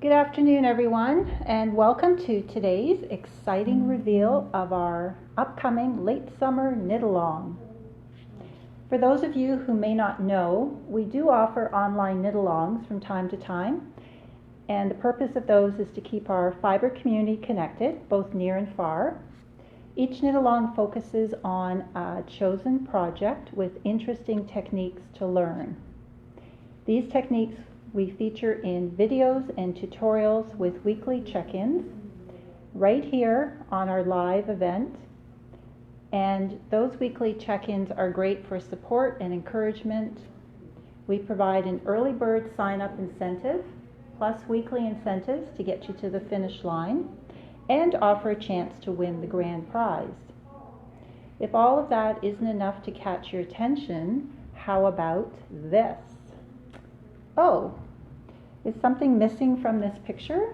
Good afternoon, everyone, and welcome to today's exciting reveal of our upcoming late summer knit-along. For those of you who may not know, we do offer online knit-alongs from time to time, and the purpose of those is to keep our fiber community connected, both near and far. Each knit-along focuses on a chosen project with interesting techniques to learn. These techniques we feature in videos and tutorials with weekly check-ins right here on our live event. And those weekly check-ins are great for support and encouragement. We provide an early bird sign-up incentive, plus weekly incentives to get you to the finish line, and offer a chance to win the grand prize. If all of that isn't enough to catch your attention, how about this? Oh, is something missing from this picture?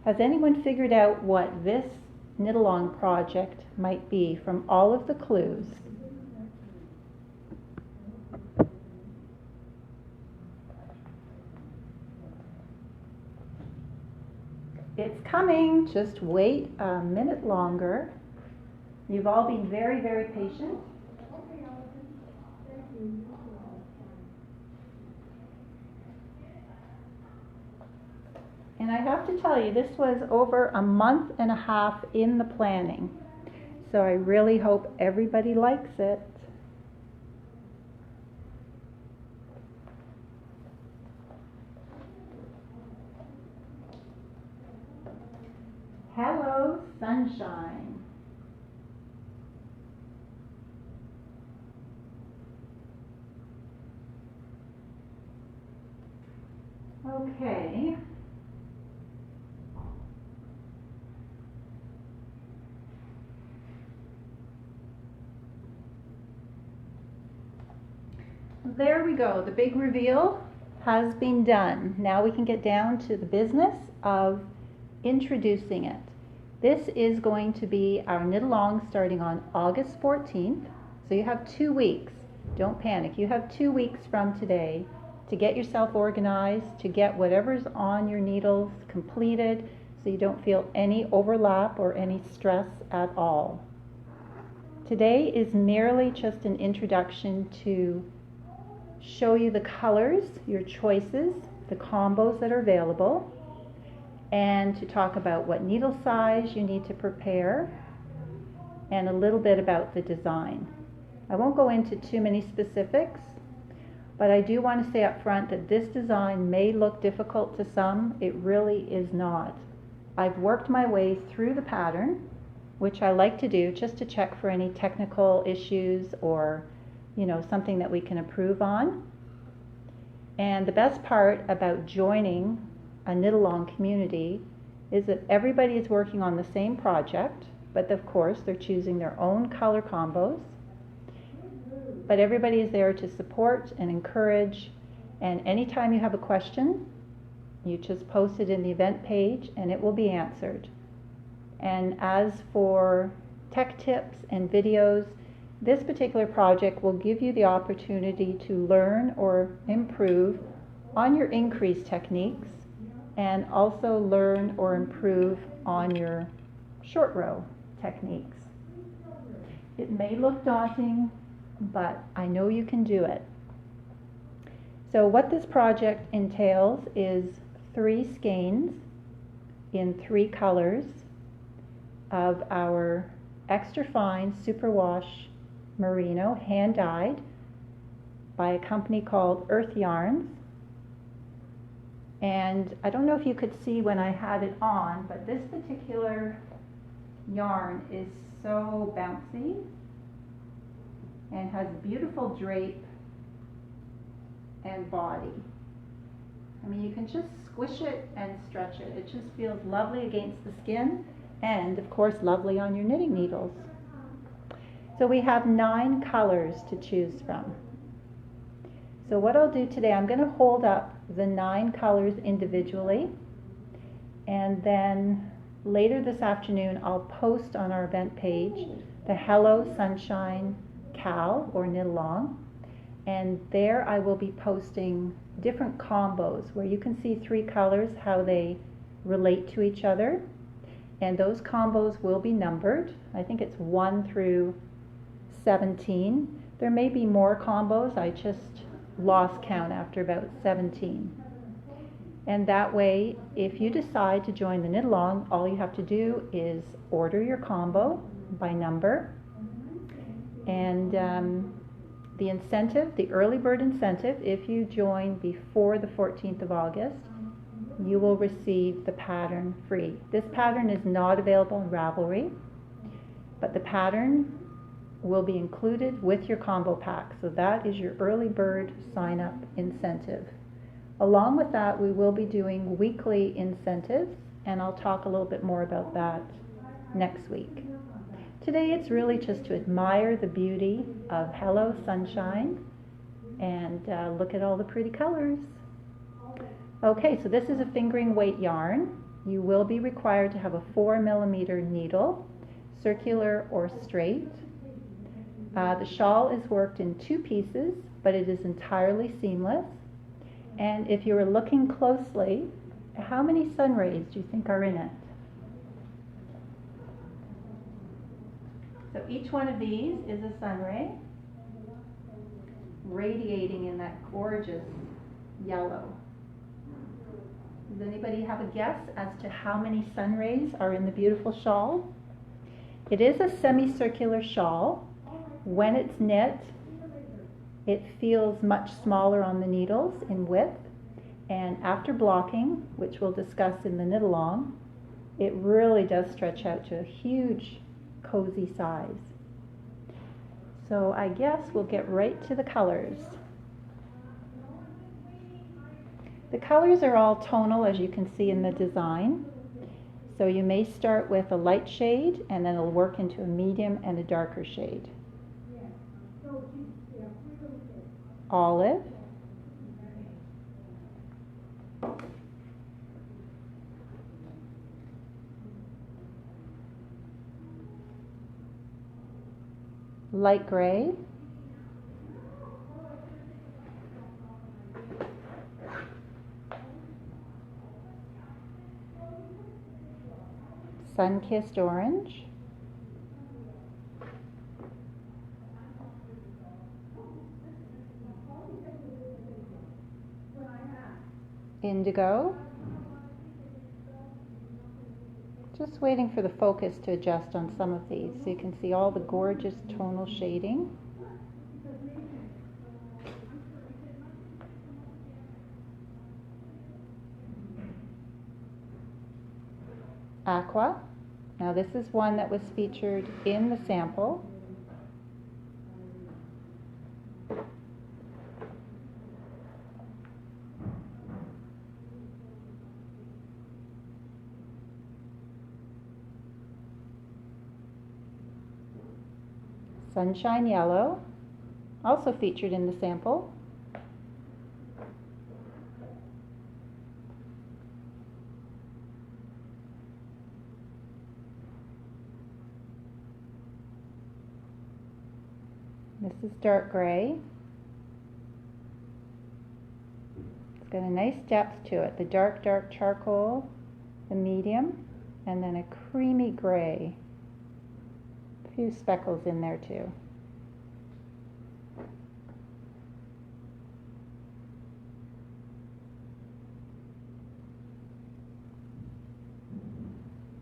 Has anyone figured out what this knit-along project might be from all of the clues? It's coming, just wait a minute longer. You've all been very, very patient. And I have to tell you, this was over a month and a half in the planning. So I really hope everybody likes it. Hello, sunshine. Okay. There we go. The big reveal has been done. Now we can get down to the business of introducing it. This is going to be our knit-along starting on August 14th. So you have 2 weeks. Don't panic. You have 2 weeks from today to get yourself organized, to get whatever's on your needles completed so you don't feel any overlap or any stress at all. Today is merely just an introduction to show you the colors, your choices, the combos that are available, and to talk about what needle size you need to prepare, and a little bit about the design. I won't go into too many specifics, but I do want to say up front that this design may look difficult to some. It really is not. I've worked my way through the pattern, which I like to do just to check for any technical issues or something that we can improve on. And the best part about joining a knit-along community is that everybody is working on the same project, but of course they're choosing their own color combos. But everybody is there to support and encourage, and anytime you have a question, you just post it in the event page and it will be answered. And as for tech tips and videos, this particular project will give you the opportunity to learn or improve on your increase techniques and also learn or improve on your short row techniques. It may look daunting, but I know you can do it. So what this project entails is 3 skeins in 3 colors of our extra fine superwash merino, hand dyed by a company called Earth Yarns. And I don't know if you could see when I had it on, but this particular yarn is so bouncy and has beautiful drape and body. I mean, you can just squish it and stretch it. It just feels lovely against the skin and, of course, lovely on your knitting needles. So we have 9 colors to choose from. So what I'll do today, I'm going to hold up the 9 colors individually, and then later this afternoon I'll post on our event page the HELLO SUNSHINE KAL or knit-along, and there I will be posting different combos where you can see 3 colors, how they relate to each other, and those combos will be numbered. I think it's 1 through 17. There may be more combos, I just lost count after about 17. And that way, if you decide to join the knit along, all you have to do is order your combo by number, and the incentive, the early bird incentive, if you join before the 14th of August, you will receive the pattern free. This pattern is not available in Ravelry, but the pattern will be included with your combo pack. So that is your early bird sign up incentive. Along with that, we will be doing weekly incentives, and I'll talk a little bit more about that next week. Today it's really just to admire the beauty of Hello Sunshine and look at all the pretty colors. Okay, so this is a fingering weight yarn. You will be required to have a 4mm needle, circular or straight. The shawl is worked in 2 pieces, but it is entirely seamless. And if you were looking closely, how many sun rays do you think are in it? So each one of these is a sun ray, radiating in that gorgeous yellow. Does anybody have a guess as to how many sun rays are in the beautiful shawl? It is a semicircular shawl. When it's knit, it feels much smaller on the needles in width, and after blocking, which we'll discuss in the knit along, it really does stretch out to a huge cozy size. So I guess we'll get right to the colors. The colors are all tonal, as you can see in the design. So you may start with a light shade and then it'll work into a medium and a darker shade. Olive, light gray, sun-kissed orange, indigo. Just waiting for the focus to adjust on some of these so you can see all the gorgeous tonal shading. Aqua. Now this is one that was featured in the sample. Sunshine Yellow, also featured in the sample. This is dark gray. It's got a nice depth to it. The dark charcoal, the medium, and then a creamy gray. A few speckles in there too.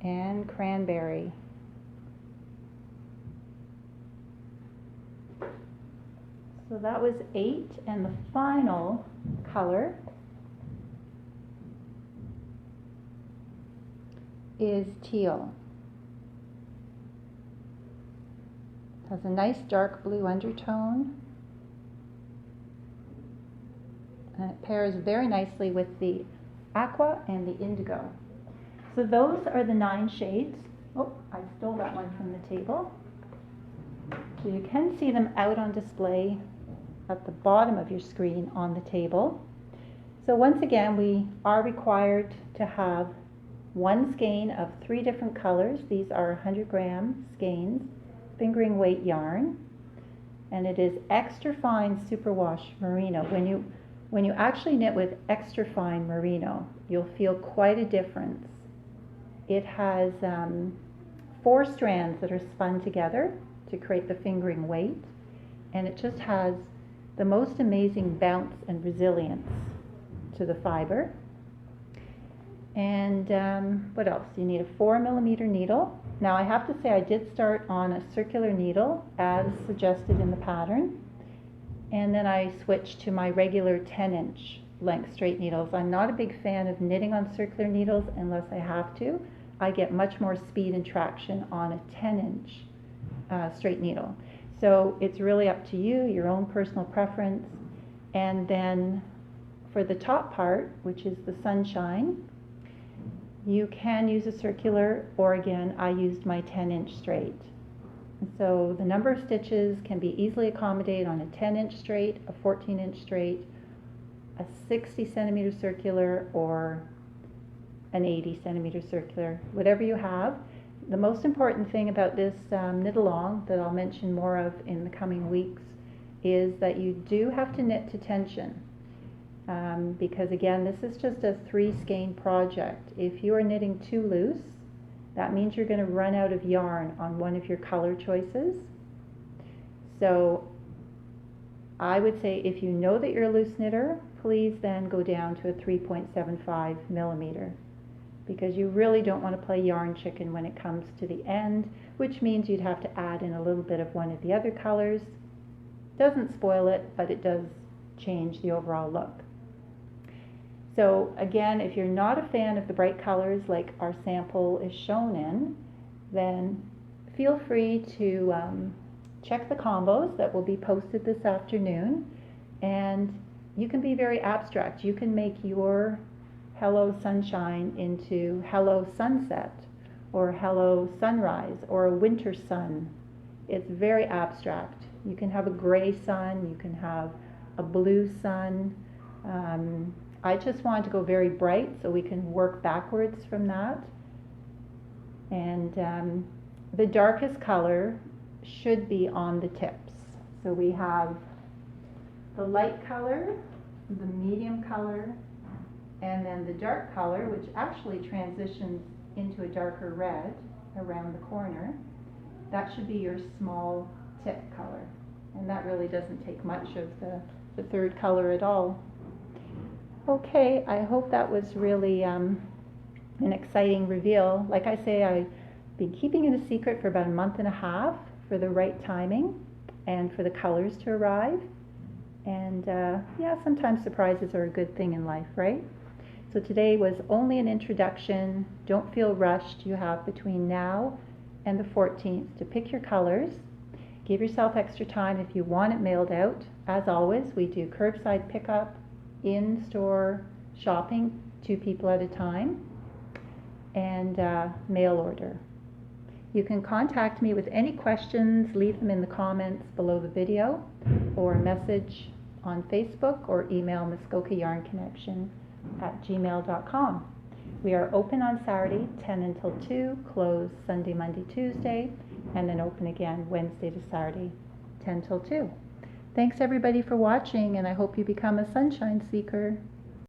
And cranberry. So that was 8, and the final color is teal. Has a nice dark blue undertone, and it pairs very nicely with the aqua and the indigo. So those are the 9 shades. Oh, I stole that one from the table. So you can see them out on display at the bottom of your screen on the table. So once again, we are required to have 1 skein of 3 different colors. These are 100-gram skeins, fingering weight yarn. and it is extra fine superwash merino. When you actually knit with extra fine merino, you'll feel quite a difference. It has 4 strands that are spun together to create the fingering weight, and it just has the most amazing bounce and resilience to the fiber. And what else? You need a 4mm needle. Now I have to say I did start on a circular needle as suggested in the pattern, and then I switched to my regular 10-inch length straight needles. I'm not a big fan of knitting on circular needles unless I have to. I get much more speed and traction on a 10-inch straight needle. So it's really up to you, your own personal preference. And then for the top part, which is the sunshine, you can use a circular, or again, I used my 10-inch straight. So the number of stitches can be easily accommodated on a 10-inch straight, a 14-inch straight, a 60-centimeter circular, or an 80-centimeter circular, whatever you have. The most important thing about this knit along that I'll mention more of in the coming weeks is that you do have to knit to tension. Because again, this is just a 3-skein project. If you are knitting too loose, that means you're going to run out of yarn on one of your color choices. So I would say if you know that you're a loose knitter, please then go down to a 3.75mm, because you really don't want to play yarn chicken when it comes to the end, which means you'd have to add in a little bit of one of the other colors. Doesn't spoil it, but it does change the overall look. So again, if you're not a fan of the bright colors like our sample is shown in, then feel free to check the combos that will be posted this afternoon, and you can be very abstract. You can make your Hello Sunshine into Hello Sunset, or Hello Sunrise, or a winter sun. It's very abstract. You can have a gray sun, you can have a blue sun. I just want to go very bright so we can work backwards from that. And the darkest color should be on the tips. So we have the light color, the medium color, and then the dark color, which actually transitions into a darker red around the corner. That should be your small tip color. And that really doesn't take much of the third color at all. Okay, I hope that was really an exciting reveal. Like I say, I've been keeping it a secret for about a month and a half for the right timing and for the colors to arrive. And yeah, sometimes surprises are a good thing in life, right? So today was only an introduction. Don't feel rushed. You have between now and the 14th to pick your colors. Give yourself extra time if you want it mailed out. As always, we do curbside pickup, in-store shopping, 2 people at a time, and mail order. You can contact me with any questions, leave them in the comments below the video, or message on Facebook, or email muskokayarnconnection@gmail.com. We are open on Saturday, 10 until 2, closed Sunday, Monday, Tuesday, and then open again Wednesday to Saturday, 10 till 2. Thanks everybody for watching, and I hope you become a sunshine seeker.